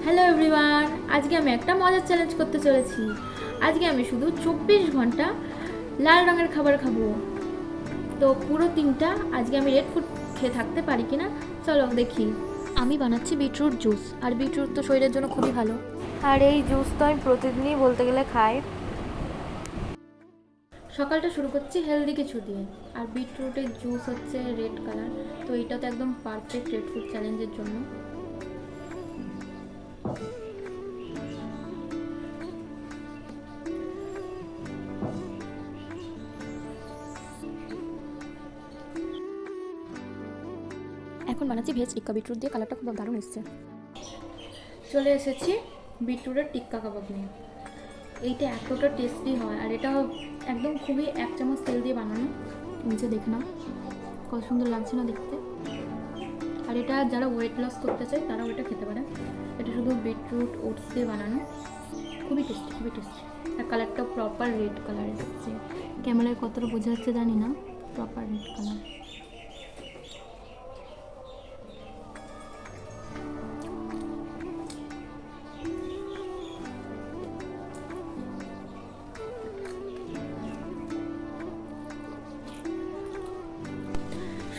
Hello everyone, আজকে আমি একটা মজার চ্যালেঞ্জ করতে চলেছি। আজকে আমি শুধু 24 ঘন্টা লাল রঙের খাবার খাবো। তো পুরো দিনটা আজকে আমি রেড ফুড খেয়ে থাকতে পারি কিনা চলো দেখি। আমি বানাচ্ছি বিটরুট জুস, আর বিটরুট তো শরীরের জন্য খুবই ভালো। আর এই জুস তো আমি প্রতিদিনই বলতে গেলে খাই। সকালটা শুরু করছি হেলদি কিছু দিয়ে, আর বিটরুটের জুস হচ্ছে রেড কালার, তো এটা তো একদম পারফেক্ট রেড ফুড চ্যালেঞ্জের জন্য। এখন বানাচ্ছি ভেজ টিক্কা, বিটরুট দিয়ে কালারটা খুব দারুণ এসছে। চলে এসেছি বিটরুটের টিক্কা কাবাব নিয়ে। এইটা এতটা টেস্টি হয়, আর এটা একদম খুবই 1 চামচ তেল দিয়ে বানানো। নিচে দেখে নাও কত সুন্দর লাগছে না দেখতে। আর এটা যারা ওয়েট লস করতে চায় তারাও এটা খেতে পারে। এটা শুধু বিটরুট ওটস দিয়ে বানানো, খুবই টেস্টি খুবই টেস্টি। আর কালারটা প্রপার রেড কালার এসেছে, ক্যামেরায় কতটা বোঝা যাচ্ছে জানি না, প্রপার রেড কালার।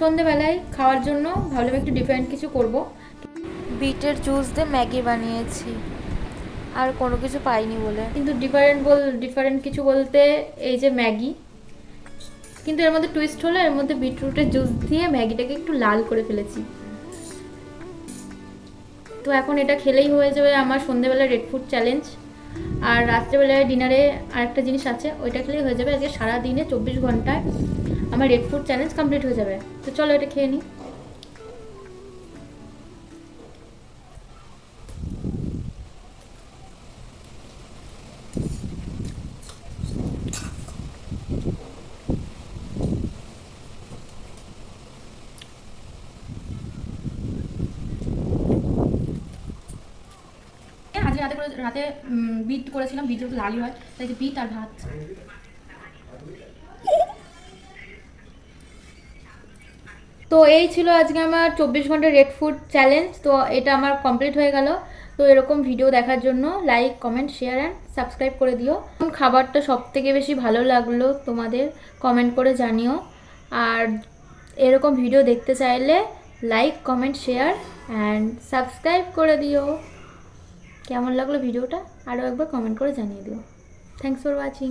সন্ধেবেলায় খাওয়ার জন্য ভাবলাম একটু ডিফারেন্ট কিছু করব। বিটের জুস দিয়ে ম্যাগি বানিয়েছি, আর কোনো কিছু পাইনি বলে। কিন্তু ডিফারেন্ট কিছু বলতে এই যে ম্যাগি, কিন্তু এর মধ্যে টুইস্ট হলো এর মধ্যে বিটরুটের জুস দিয়ে ম্যাগিটাকে একটু লাল করে ফেলেছি। তো এখন এটা খেলেই হয়ে যাবে আমার সন্ধেবেলা রেড ফুড চ্যালেঞ্জ। আর রাত্রেবেলায় ডিনারে আরেকটা জিনিস আছে, ওইটা খেলেই হয়ে যাবে। আজকে সারাদিনে 24 ঘন্টায় আমার রেড ফুড চ্যালেঞ্জ কমপ্লিট হয়ে যাবে। তো চলো এটা খেয়ে নিই। আজকে রাতে বিট করেছিলাম, বিট যেহেতু লালই হয় তাই যে বিট আর ভাত। তো এই ছিল আজকে আমার 24 ঘন্টা রেড ফুড চ্যালেঞ্জ। তো এটা আমার কমপ্লিট হয়ে গেল। তো এরকম ভিডিও দেখার জন্য like comment share and subscribe করে দিও। খাবারটা সব থেকে বেশি ভালো লাগলো তোমাদের কমেন্ট করে জানিও। আর এরকম ভিডিও দেখতে চাইলে like comment share and subscribe করে দিও। কেমন লাগলো ভিডিওটা আরও একবার কমেন্ট করে জানিয়ে দিও। Thanks for watching.